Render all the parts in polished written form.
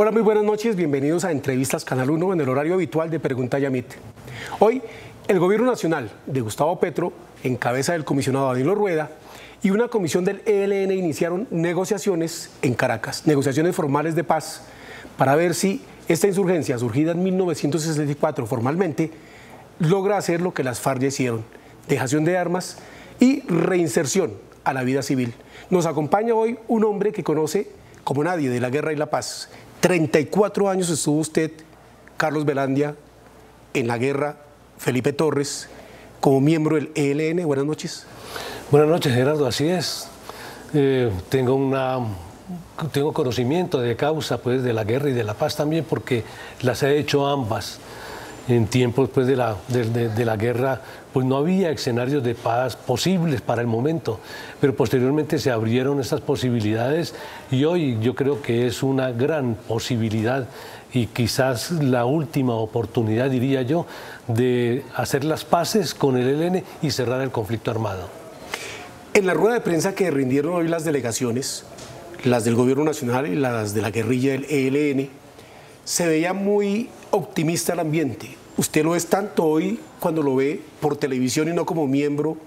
Hola, muy buenas noches, bienvenidos a Entrevistas Canal 1 en el horario habitual de Pregunta Yamit. Hoy, el Gobierno Nacional de Gustavo Petro, en cabeza del comisionado Danilo Rueda, y una comisión del ELN iniciaron negociaciones en Caracas, negociaciones formales de paz, para ver si esta insurgencia, surgida en 1964 formalmente, logra hacer lo que las FARC hicieron, dejación de armas y reinserción a la vida civil. Nos acompaña hoy un hombre que conoce como nadie de la guerra y la paz. 34 años estuvo usted, Carlos Velandia, en la guerra, Felipe Torres, como miembro del ELN. Buenas noches. Buenas noches, Gerardo, así es. Tengo conocimiento de causa pues, de la guerra y de la paz también, porque las he hecho ambas. En tiempos pues, de la guerra pues, no había escenarios de paz posibles para el momento, pero posteriormente se abrieron estas posibilidades y hoy yo creo que es una gran posibilidad y quizás la última oportunidad, diría yo, de hacer las paces con el ELN y cerrar el conflicto armado. En la rueda de prensa que rindieron hoy las delegaciones, las del Gobierno Nacional y las de la guerrilla del ELN, se veía muy optimista el ambiente. ¿Usted lo es tanto hoy cuando lo ve por televisión y no como miembro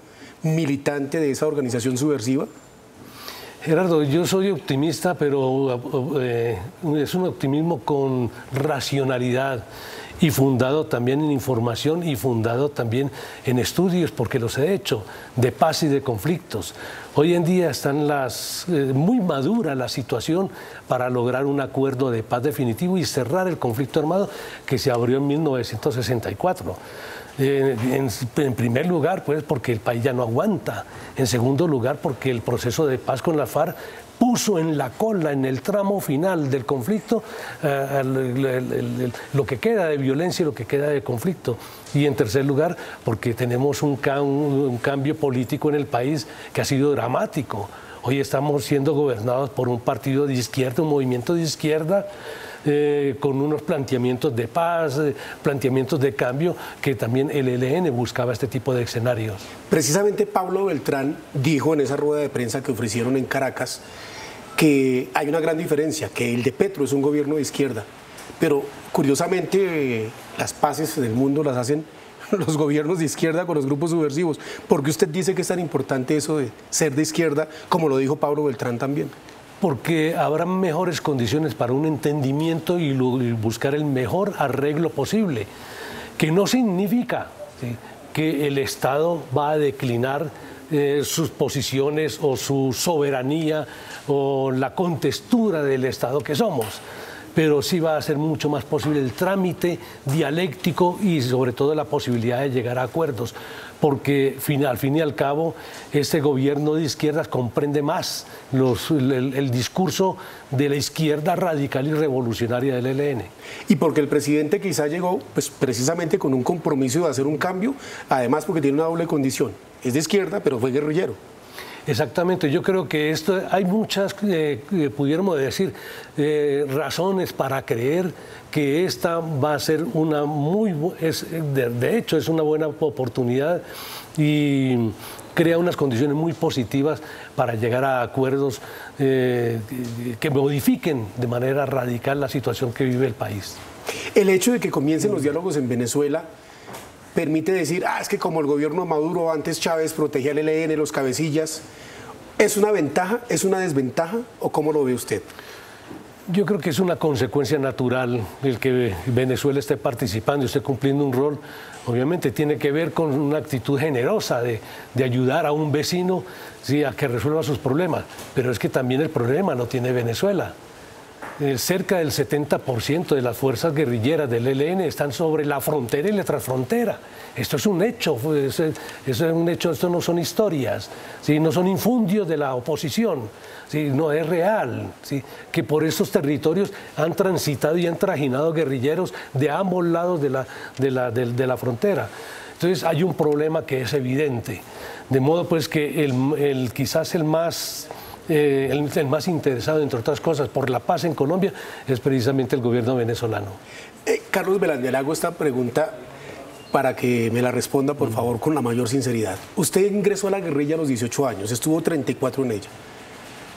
militante de esa organización subversiva? Gerardo, yo soy optimista, pero es un optimismo con racionalidad y fundado también en información y fundado también en estudios, porque los he hecho, de paz y de conflictos. Hoy en día están muy madura la situación para lograr un acuerdo de paz definitivo y cerrar el conflicto armado que se abrió en 1964. En primer lugar, pues, porque el país ya no aguanta. En segundo lugar, porque el proceso de paz con la FARC puso en la cola, en el tramo final del conflicto, lo que queda de violencia y lo que queda de conflicto. Y en tercer lugar, porque tenemos un cambio político en el país que ha sido dramático. Hoy estamos siendo gobernados por un partido de izquierda, un movimiento de izquierda, con unos planteamientos de paz, planteamientos de cambio, que también el ELN buscaba este tipo de escenarios. Precisamente Pablo Beltrán dijo en esa rueda de prensa que ofrecieron en Caracas que hay una gran diferencia, que el de Petro es un gobierno de izquierda, pero curiosamente las paces del mundo las hacen los gobiernos de izquierda con los grupos subversivos. ¿Por qué usted dice que es tan importante eso de ser de izquierda, como lo dijo Pablo Beltrán también? Porque habrá mejores condiciones para un entendimiento y buscar el mejor arreglo posible, que no significa que el Estado va a declinar sus posiciones o su soberanía o la contextura del Estado que somos, pero sí va a ser mucho más posible el trámite dialéctico y sobre todo la posibilidad de llegar a acuerdos, porque al fin y al cabo este gobierno de izquierdas comprende más el discurso de la izquierda radical y revolucionaria del ELN. Y porque el presidente quizá llegó pues, precisamente con un compromiso de hacer un cambio, además porque tiene una doble condición, es de izquierda pero fue guerrillero. Exactamente, yo creo que hay muchas, pudiéramos decir, razones para creer que esta va a ser de hecho es una buena oportunidad y crea unas condiciones muy positivas para llegar a acuerdos que modifiquen de manera radical la situación que vive el país. El hecho de que comiencen los diálogos en Venezuela permite decir, es que como el gobierno Maduro, antes Chávez protegía al ELN, los cabecillas, ¿es una ventaja, es una desventaja o cómo lo ve usted? Yo creo que es una consecuencia natural el que Venezuela esté participando y esté cumpliendo un rol. Obviamente tiene que ver con una actitud generosa de ayudar a un vecino, ¿sí?, a que resuelva sus problemas, pero es que también el problema lo tiene Venezuela. Cerca del 70% de las fuerzas guerrilleras del ELN están sobre la frontera y la transfrontera. Esto es un hecho, esto no son historias, ¿sí?, no son infundios de la oposición, ¿sí?, no es real, ¿sí?, que por estos territorios han transitado y han trajinado guerrilleros de ambos lados de la frontera. Entonces hay un problema que es evidente, de modo pues que quizás el más interesado, entre otras cosas, por la paz en Colombia es precisamente el gobierno venezolano. Carlos Velandia, le hago esta pregunta para que me la responda, por favor, con la mayor sinceridad. Usted ingresó a la guerrilla a los 18 años, estuvo 34 en ella.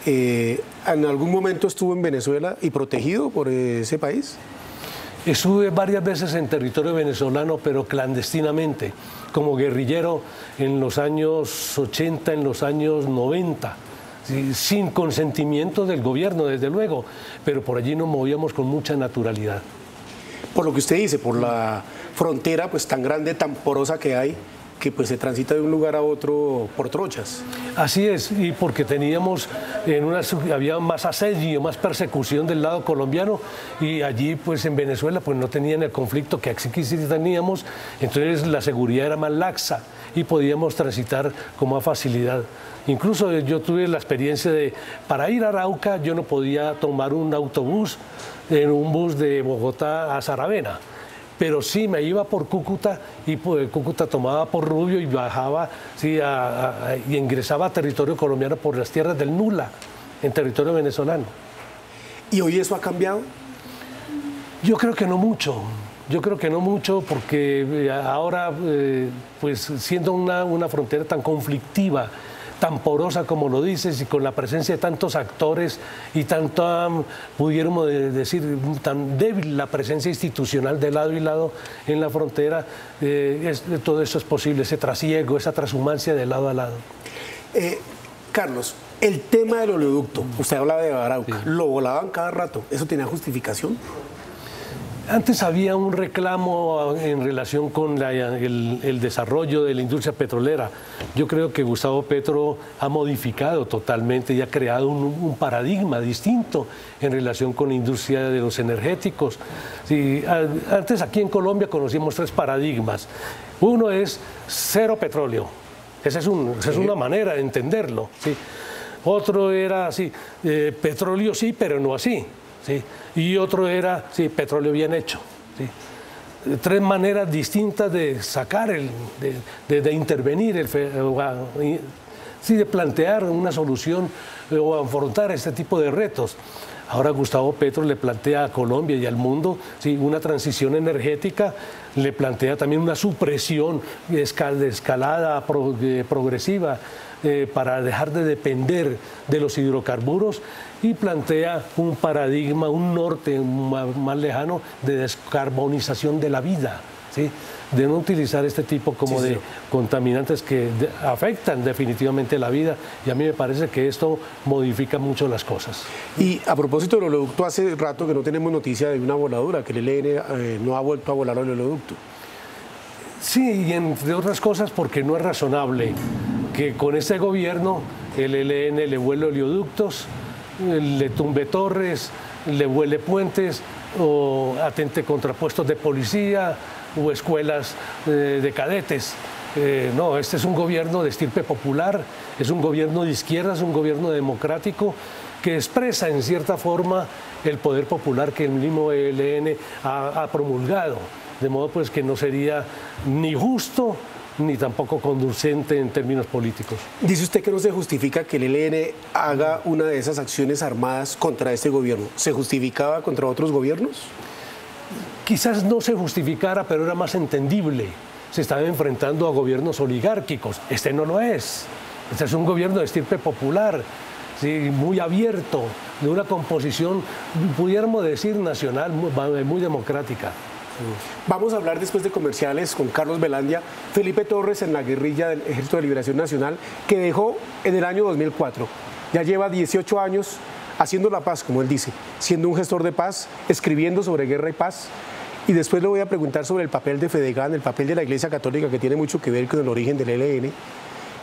¿En algún momento estuvo en Venezuela y protegido por ese país? Estuve varias veces en territorio venezolano, pero clandestinamente, como guerrillero en los años 80, en los años 90, sin consentimiento del gobierno, desde luego, pero por allí nos movíamos con mucha naturalidad. Por lo que usted dice, por la frontera pues tan grande, tan porosa que hay, que pues se transita de un lugar a otro por trochas. Así es, y porque teníamos había más asedio, más persecución del lado colombiano, y allí pues en Venezuela pues no tenían el conflicto que aquí sí teníamos, entonces la seguridad era más laxa y podíamos transitar con más facilidad. Incluso yo tuve la experiencia de, para ir a Arauca yo no podía tomar un autobús, en un bus de Bogotá a Saravena, pero sí me iba por Cúcuta y por Cúcuta tomaba por Rubio y bajaba y ingresaba a territorio colombiano por las tierras del Nula, en territorio venezolano. ¿Y hoy eso ha cambiado? Yo creo que no mucho. Yo creo que no mucho porque ahora, pues siendo una frontera tan conflictiva, tan porosa como lo dices, y con la presencia de tantos actores y pudiéramos decir, tan débil la presencia institucional de lado y lado en la frontera, todo eso es posible, ese trasiego, esa transhumancia de lado a lado. Carlos, el tema del oleoducto, usted habla de Arauca, sí. Lo volaban cada rato, ¿eso tenía justificación? Antes había un reclamo en relación con el desarrollo de la industria petrolera. Yo creo que Gustavo Petro ha modificado totalmente y ha creado un paradigma distinto en relación con la industria de los energéticos. Sí, antes aquí en Colombia conocíamos 3 paradigmas. Uno es cero petróleo. Esa es una manera de entenderlo. ¿Sí? Otro era así, petróleo sí, pero no así. ¿Sí? Y otro era, sí, petróleo bien hecho. ¿Sí? 3 maneras distintas de sacar, de intervenir, de plantear una solución o afrontar este tipo de retos. Ahora Gustavo Petro le plantea a Colombia y al mundo, sí, una transición energética, le plantea también una supresión de escalada progresiva para dejar de depender de los hidrocarburos, y plantea un paradigma, un norte más lejano de descarbonización de la vida, ¿sí? De no utilizar este tipo como de contaminantes que afectan definitivamente la vida, y a mí me parece que esto modifica mucho las cosas. Y a propósito del oleoducto, hace rato que no tenemos noticia de una voladura, que el ELN no ha vuelto a volar el oleoducto. Sí, y entre otras cosas porque no es razonable que con este gobierno el ELN le vuele oleoductos, le tumbe torres, le vuele puentes o atente contra puestos de policía o escuelas de cadetes. No, este es un gobierno de estirpe popular, es un gobierno de izquierda, es un gobierno democrático que expresa en cierta forma el poder popular que el mismo ELN ha promulgado, de modo pues que no sería ni justo ni tampoco conducente en términos políticos. Dice usted que no se justifica que el ELN haga una de esas acciones armadas contra este gobierno. ¿Se justificaba contra otros gobiernos? Quizás no se justificara, pero era más entendible. Se estaba enfrentando a gobiernos oligárquicos. Este no lo es. Este es un gobierno de estirpe popular, ¿sí? Muy abierto, de una composición, pudiéramos decir, nacional, muy democrática. Vamos a hablar después de comerciales con Carlos Velandia, Felipe Torres en la guerrilla del Ejército de Liberación Nacional, que dejó en el año 2004. Ya lleva 18 años haciendo la paz, como él dice, siendo un gestor de paz, escribiendo sobre guerra y paz. Y después le voy a preguntar sobre el papel de Fedegan, el papel de la Iglesia Católica, que tiene mucho que ver con el origen del ELN,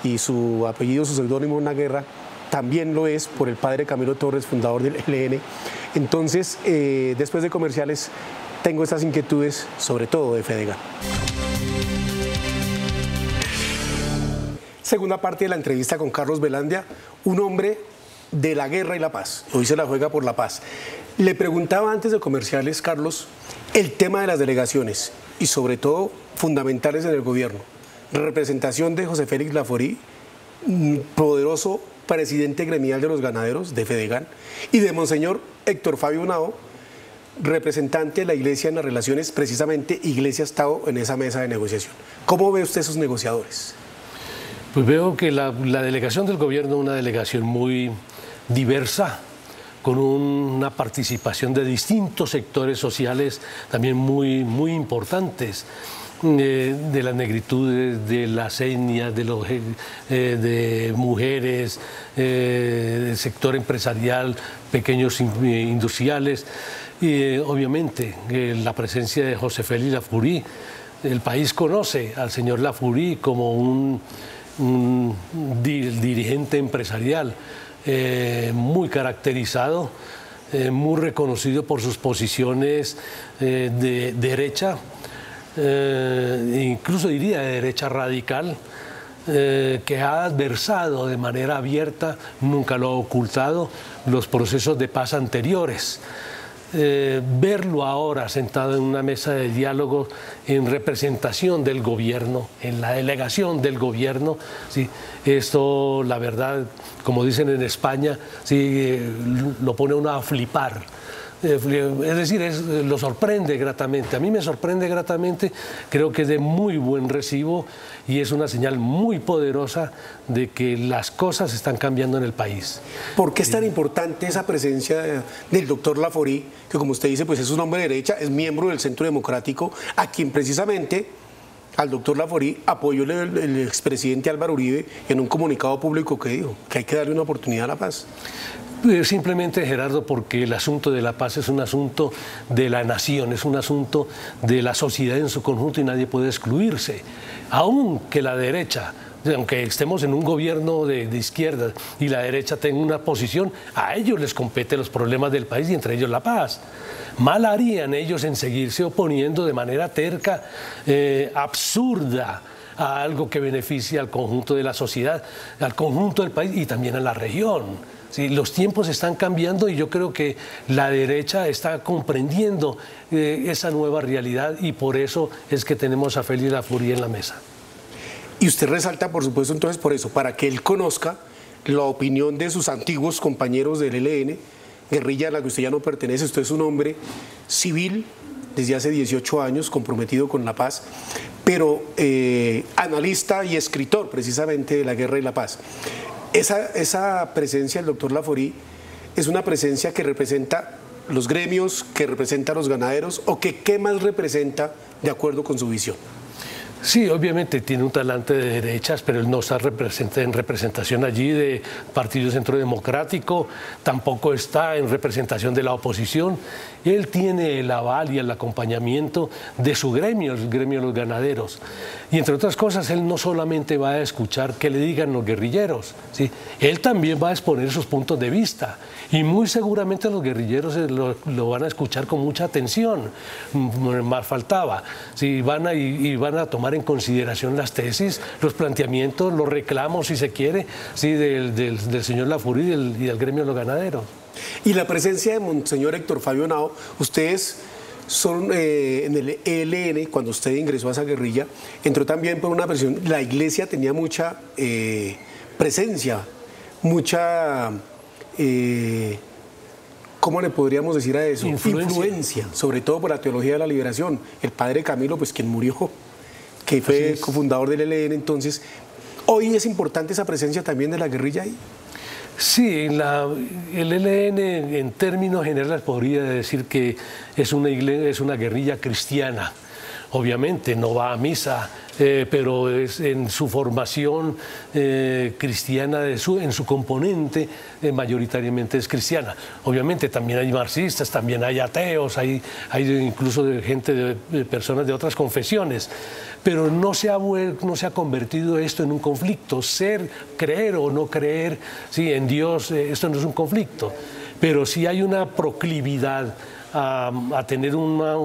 y su apellido, su seudónimo en la guerra, también lo es por el padre Camilo Torres, fundador del ELN. Entonces, después de comerciales, tengo estas inquietudes, sobre todo de Fedegan. Segunda parte de la entrevista con Carlos Velandia, un hombre de la guerra y la paz. Hoy se la juega por la paz. Le preguntaba antes de comerciales, Carlos, el tema de las delegaciones y sobre todo fundamentales en el gobierno. Representación de José Félix Laforí, poderoso presidente gremial de los ganaderos de Fedegan, y de Monseñor Héctor Fabio Nao, representante de la Iglesia en las relaciones, precisamente Iglesia-Estado, en esa mesa de negociación. ¿Cómo ve usted esos negociadores? Pues veo que la delegación del gobierno es una delegación muy diversa, con una participación de distintos sectores sociales también muy, muy importantes, de las negritudes, de las etnias, de mujeres, del sector empresarial, pequeños industriales, y obviamente la presencia de José Félix Lafourcade. El país conoce al señor Lafourcade como un dirigente empresarial muy caracterizado, muy reconocido por sus posiciones de derecha, incluso diría de derecha radical, que ha adversado de manera abierta, nunca lo ha ocultado, los procesos de paz anteriores. Verlo ahora sentado en una mesa de diálogo en representación del gobierno, en la delegación del gobierno, ¿sí? Esto, la verdad, como dicen en España, ¿sí? Lo pone uno a flipar. Es decir, lo sorprende gratamente. A mí me sorprende gratamente, creo que es de muy buen recibo y es una señal muy poderosa de que las cosas están cambiando en el país. ¿Por qué es tan importante esa presencia del doctor Lafourcade, que como usted dice, pues es un hombre de derecha, es miembro del Centro Democrático, a quien precisamente al doctor Lafourcade apoyó el expresidente Álvaro Uribe en un comunicado público que dijo que hay que darle una oportunidad a la paz? Simplemente, Gerardo, porque el asunto de la paz es un asunto de la nación, es un asunto de la sociedad en su conjunto y nadie puede excluirse. Aunque la derecha, aunque estemos en un gobierno de izquierda y la derecha tenga una posición, a ellos les compete los problemas del país y entre ellos la paz. Mal harían ellos en seguirse oponiendo de manera terca, absurda, a algo que beneficie al conjunto de la sociedad, al conjunto del país y también a la región. Sí, los tiempos están cambiando y yo creo que la derecha está comprendiendo esa nueva realidad y por eso es que tenemos a Félix Lafourcade en la mesa. Y usted resalta, por supuesto, entonces por eso, para que él conozca la opinión de sus antiguos compañeros del ELN, guerrilla a la que usted ya no pertenece. Usted es un hombre civil desde hace 18 años, comprometido con la paz, pero analista y escritor precisamente de la guerra y la paz. Esa presencia del doctor Lafourcade es una presencia que representa los gremios, que representa a los ganaderos, o que qué más representa de acuerdo con su visión. Sí, obviamente tiene un talante de derechas, pero él no está en representación allí de Partido Centro Democrático, tampoco está en representación de la oposición. Él tiene el aval y el acompañamiento de su gremio, el gremio de los ganaderos. Y entre otras cosas, él no solamente va a escuchar qué le digan los guerrilleros, ¿sí? Él también va a exponer sus puntos de vista. Y muy seguramente los guerrilleros lo van a escuchar con mucha atención, más faltaba. ¿Sí? Van a tomar en consideración las tesis, los planteamientos, los reclamos, si se quiere, ¿sí? del señor Lafourcade y del gremio de los ganaderos. Y la presencia de Monseñor Héctor Fabio Henao, ustedes son en el ELN, cuando usted ingresó a esa guerrilla, entró también por una presión. La iglesia tenía mucha presencia, mucha, ¿cómo le podríamos decir a eso? Influencia, sobre todo por la teología de la liberación. El padre Camilo, pues quien murió, que fue cofundador del ELN, entonces, hoy es importante esa presencia también de la guerrilla ahí. Sí, el ELN en términos generales podría decir que es una guerrilla cristiana. Obviamente no va a misa, pero es en su formación cristiana, en su componente mayoritariamente es cristiana. Obviamente también hay marxistas, también hay ateos, hay incluso personas de otras confesiones, pero no se ha convertido esto en un conflicto. Creer o no creer, sí, en Dios, esto no es un conflicto, pero sí hay una proclividad a tener una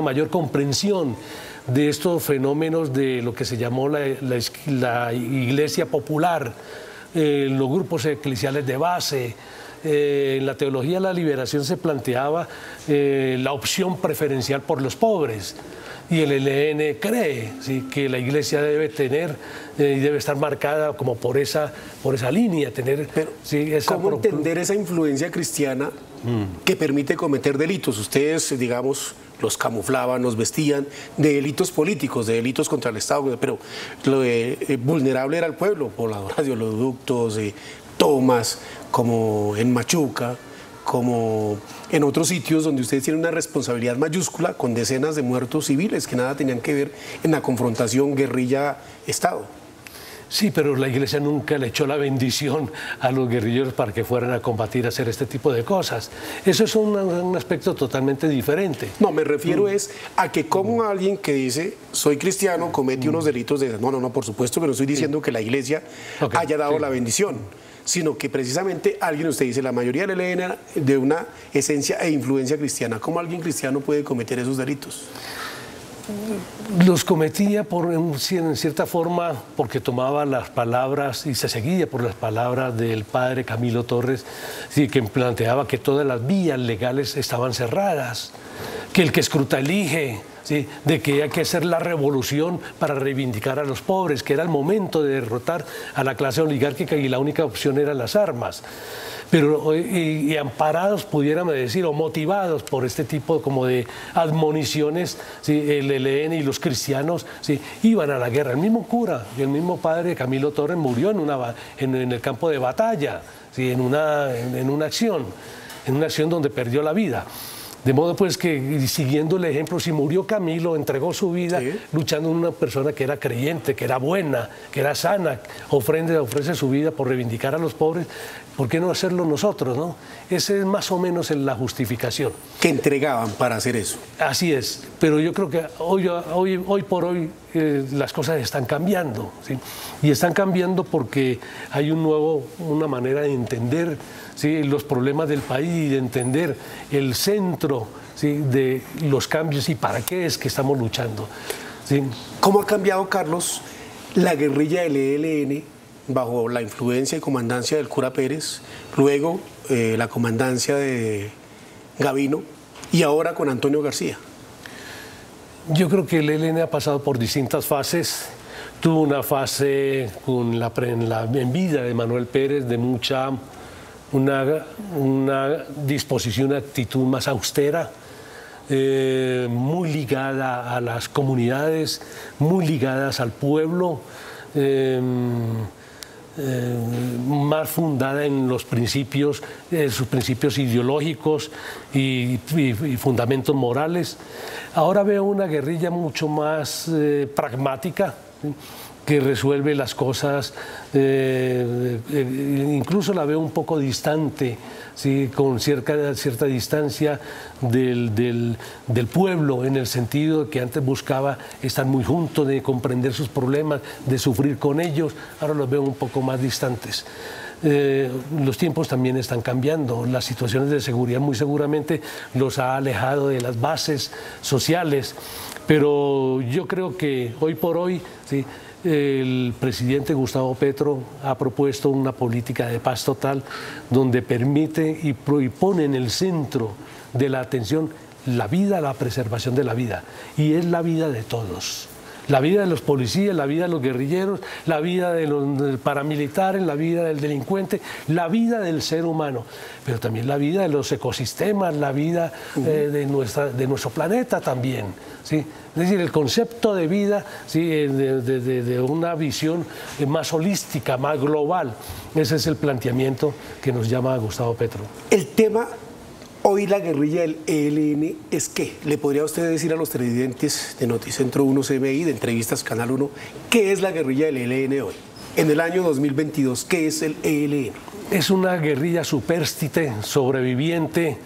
mayor comprensión de estos fenómenos de lo que se llamó la iglesia popular, los grupos eclesiales de base. En la teología de la liberación se planteaba la opción preferencial por los pobres. Y el ELN cree, ¿sí?, que la iglesia debe tener y debe estar marcada como por esa línea. Pero, ¿sí?, ¿cómo entender esa influencia cristiana que permite cometer delitos? Ustedes, digamos, los camuflaban, los vestían de delitos políticos, de delitos contra el Estado, pero lo vulnerable era el pueblo, por la de oleoductos, tomas, como en Machuca, como en otros sitios donde ustedes tienen una responsabilidad mayúscula con decenas de muertos civiles que nada tenían que ver en la confrontación guerrilla-Estado. Sí, pero la Iglesia nunca le echó la bendición a los guerrilleros para que fueran a combatir, a hacer este tipo de cosas. Eso es un aspecto totalmente diferente. No, me refiero es a que como alguien que dice, soy cristiano, comete unos delitos de... No, por supuesto que no estoy diciendo que la Iglesia haya dado la bendición, sino que precisamente alguien, usted dice, la mayoría del ELN era de una esencia e influencia cristiana. ¿Cómo alguien cristiano puede cometer esos delitos? Los cometía en cierta forma porque tomaba las palabras y se seguía por las palabras del padre Camilo Torres, sí, que planteaba que todas las vías legales estaban cerradas, que el que escruta elige, sí, de que hay que hacer la revolución para reivindicar a los pobres, que era el momento de derrotar a la clase oligárquica y la única opción eran las armas. Pero y amparados, pudiéramos decir, o motivados por este tipo como de admoniciones, ¿sí? El ELN y los cristianos, ¿sí? Iban a la guerra. El mismo cura y el mismo padre Camilo Torres murió en el campo de batalla, ¿sí? en una acción donde perdió la vida. De modo pues que, siguiendo el ejemplo, si murió Camilo, entregó su vida luchando en una persona que era creyente, que era buena, que era sana, ofrece su vida por reivindicar a los pobres, ¿por qué no hacerlo nosotros, no? Esa es más o menos la justificación. ¿Qué entregaban para hacer eso? Así es, pero yo creo que hoy por hoy las cosas están cambiando, ¿sí? Y están cambiando porque hay una manera de entender, ¿sí? Los problemas del país y de entender el centro, ¿sí? De los cambios y para qué es que estamos luchando, ¿sí? ¿Cómo ha cambiado, Carlos, la guerrilla del ELN bajo la influencia y comandancia del cura Pérez, luego la comandancia de Gavino y ahora con Antonio García? Yo creo que el ELN ha pasado por distintas fases. Tuvo una fase en vida de Manuel Pérez de una disposición, una actitud más austera, muy ligada a las comunidades, muy ligadas al pueblo, más fundada en los principios, sus principios ideológicos y fundamentos morales. Ahora veo una guerrilla mucho más pragmática, ¿sí? Que resuelve las cosas, incluso la veo un poco distante, ¿sí? Con cierta distancia del pueblo, en el sentido de que antes buscaba estar muy juntos, de comprender sus problemas, de sufrir con ellos. Ahora los veo un poco más distantes. Los tiempos también están cambiando, las situaciones de seguridad muy seguramente los ha alejado de las bases sociales, pero yo creo que hoy por hoy, ¿sí? El presidente Gustavo Petro ha propuesto una política de paz total donde permite y pone en el centro de la atención la vida, la preservación de la vida, y es la vida de todos. La vida de los policías, la vida de los guerrilleros, la vida de los paramilitares, la vida del delincuente, la vida del ser humano, pero también la vida de los ecosistemas, la vida de nuestro planeta también, ¿sí? Es decir, el concepto de vida, ¿sí? de una visión más holística, más global. Ese es el planteamiento que nos llama Gustavo Petro. El tema... Hoy la guerrilla del ELN es ¿qué? ¿Le podría usted decir a los televidentes de Noticentro 1 CMI, de Entrevistas Canal 1, qué es la guerrilla del ELN hoy? En el año 2022, ¿qué es el ELN? Es una guerrilla supérstite, sobreviviente,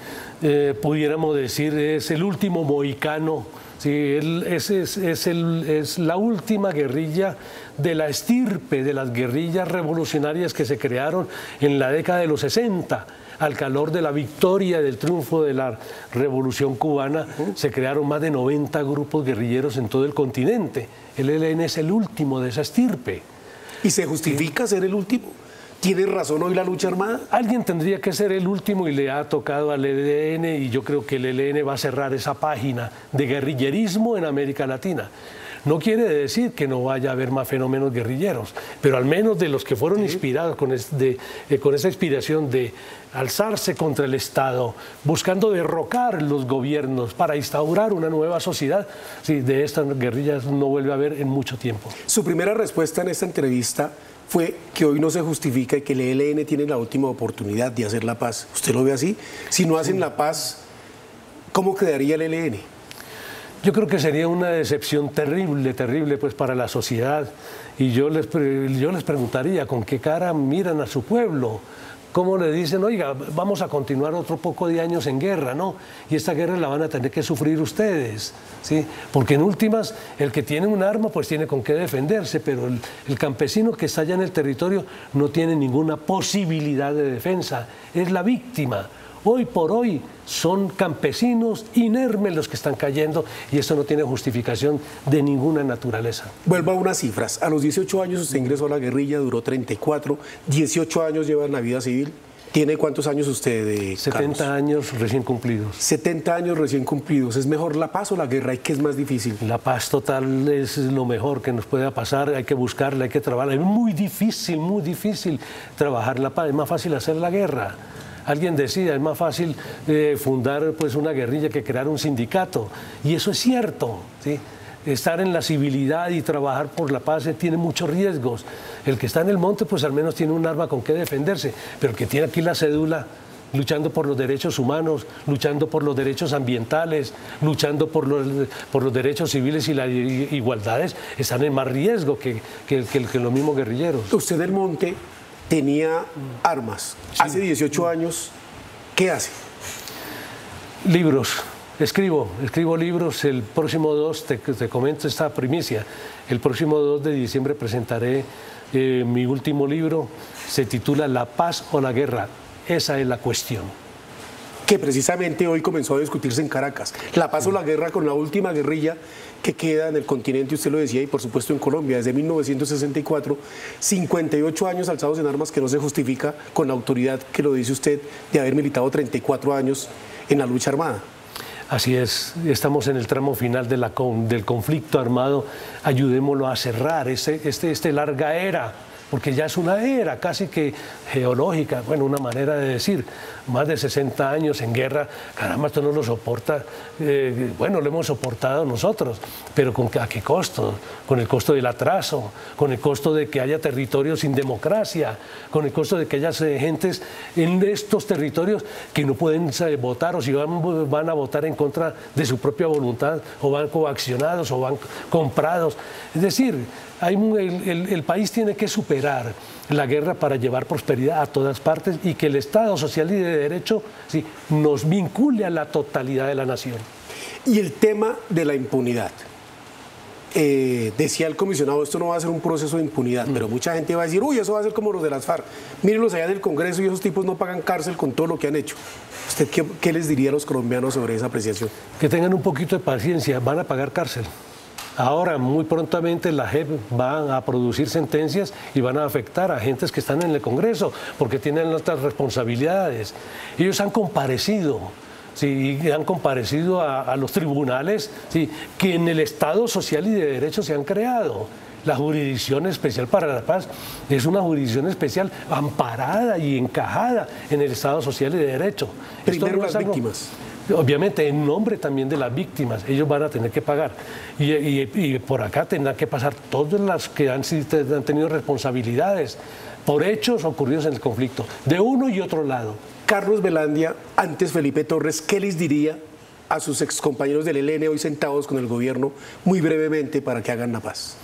pudiéramos decir, es el último mohicano. Sí, es la última guerrilla de la estirpe de las guerrillas revolucionarias que se crearon en la década de los 60. Al calor de la victoria, del triunfo de la Revolución Cubana, se crearon más de 90 grupos guerrilleros en todo el continente. El ELN es el último de esa estirpe. ¿Y se justifica ser el último? ¿Tiene razón hoy la lucha armada? Alguien tendría que ser el último y le ha tocado al ELN, y yo creo que el ELN va a cerrar esa página de guerrillerismo en América Latina. No quiere decir que no vaya a haber más fenómenos guerrilleros, pero al menos de los que fueron inspirados con esa inspiración de alzarse contra el Estado, buscando derrocar los gobiernos para instaurar una nueva sociedad, sí, de estas guerrillas no vuelve a haber en mucho tiempo. Su primera respuesta en esta entrevista fue que hoy no se justifica y que el ELN tiene la última oportunidad de hacer la paz. ¿Usted lo ve así? Si no hacen la paz, ¿cómo quedaría el ELN? Yo creo que sería una decepción terrible, terrible pues para la sociedad. Y yo les preguntaría, ¿con qué cara miran a su pueblo? ¿Cómo le dicen, oiga, vamos a continuar otro poco de años en guerra, ¿no? Y esta guerra la van a tener que sufrir ustedes, ¿sí? Porque en últimas, el que tiene un arma, pues tiene con qué defenderse, pero el campesino que está allá en el territorio no tiene ninguna posibilidad de defensa, es la víctima. Hoy por hoy son campesinos inermes los que están cayendo y eso no tiene justificación de ninguna naturaleza. Vuelvo a unas cifras. A los 18 años usted ingresó a la guerrilla, duró 34, 18 años lleva en la vida civil. ¿Tiene cuántos años usted, 70 Carlos? años recién cumplidos. 70 años recién cumplidos. ¿Es mejor la paz o la guerra? ¿Y qué es más difícil? La paz total es lo mejor que nos pueda pasar, hay que buscarla, hay que trabajarla. Es muy difícil trabajar la paz, es más fácil hacer la guerra. Alguien decía, es más fácil fundar pues, una guerrilla que crear un sindicato. Y eso es cierto, ¿sí? Estar en la civilidad y trabajar por la paz tiene muchos riesgos. El que está en el monte, pues al menos tiene un arma con que defenderse. Pero el que tiene aquí la cédula, luchando por los derechos humanos, luchando por los derechos ambientales, luchando por los derechos civiles y las igualdades, están en más riesgo que los mismos guerrilleros. Usted del monte tenía armas. Sí. Hace 18 años, ¿qué hace? Libros. Escribo libros. El próximo 2, te comento esta primicia, el próximo 2 de diciembre presentaré mi último libro, se titula La paz o la guerra. Esa es la cuestión. Que precisamente hoy comenzó a discutirse en Caracas. La paz o la guerra con la última guerrilla que queda en el continente, usted lo decía, y por supuesto en Colombia, desde 1964, 58 años alzados en armas que no se justifica con la autoridad que lo dice usted de haber militado 34 años en la lucha armada. Así es, estamos en el tramo final del conflicto armado, ayudémoslo a cerrar esta larga era, porque ya es una era casi que geológica, bueno, una manera de decir, más de 60 años en guerra, caramba, esto no lo soporta, bueno, lo hemos soportado nosotros, pero ¿a qué costo? Con el costo del atraso, con el costo de que haya territorios sin democracia, con el costo de que haya gentes en estos territorios que no pueden votar, o si van a votar en contra de su propia voluntad, o van coaccionados, o van comprados. Es decir, el país tiene que superar la guerra para llevar prosperidad a todas partes y que el Estado social y de derecho sí, nos vincule a la totalidad de la nación. Y el tema de la impunidad. Decía el comisionado, esto no va a ser un proceso de impunidad, pero mucha gente va a decir, uy, eso va a ser como los de las FARC. Mírenlos allá del Congreso y esos tipos no pagan cárcel con todo lo que han hecho. ¿Usted qué les diría a los colombianos sobre esa apreciación? Que tengan un poquito de paciencia, van a pagar cárcel. Ahora, muy prontamente, la JEP va a producir sentencias y van a afectar a agentes que están en el Congreso, porque tienen otras responsabilidades. Ellos han comparecido, ¿sí? Han comparecido a los tribunales, ¿sí? Que en el Estado social y de derecho se han creado. La Jurisdicción Especial para la Paz es una jurisdicción especial amparada y encajada en el Estado social y de derecho. Primero no las víctimas. Obviamente, en nombre también de las víctimas, ellos van a tener que pagar. Y por acá tendrán que pasar todas las que han tenido responsabilidades por hechos ocurridos en el conflicto, de uno y otro lado. Carlos Velandia, antes Felipe Torres, ¿qué les diría a sus excompañeros del ELN hoy sentados con el gobierno muy brevemente para que hagan la paz?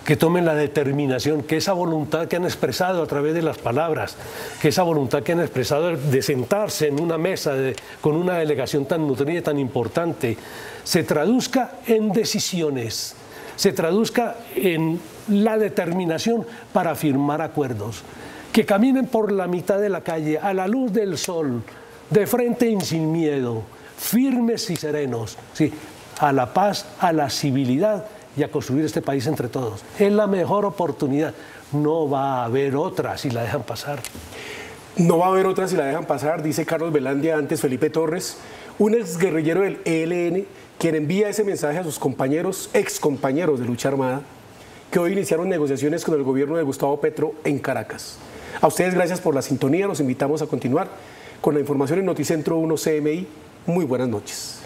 Que tomen la determinación, que esa voluntad que han expresado a través de las palabras, que esa voluntad que han expresado de sentarse en una mesa con una delegación tan nutrida y tan importante, se traduzca en decisiones, se traduzca en la determinación para firmar acuerdos, que caminen por la mitad de la calle, a la luz del sol, de frente y sin miedo, firmes y serenos, ¿sí? A la paz, a la civilidad y a construir este país entre todos. Es la mejor oportunidad. No va a haber otra si la dejan pasar. No va a haber otra si la dejan pasar, dice Carlos Velandia, antes Felipe Torres, un exguerrillero del ELN, quien envía ese mensaje a sus compañeros, excompañeros de lucha armada, que hoy iniciaron negociaciones con el gobierno de Gustavo Petro en Caracas. A ustedes gracias por la sintonía, los invitamos a continuar con la información en Noticentro 1 CMI. Muy buenas noches.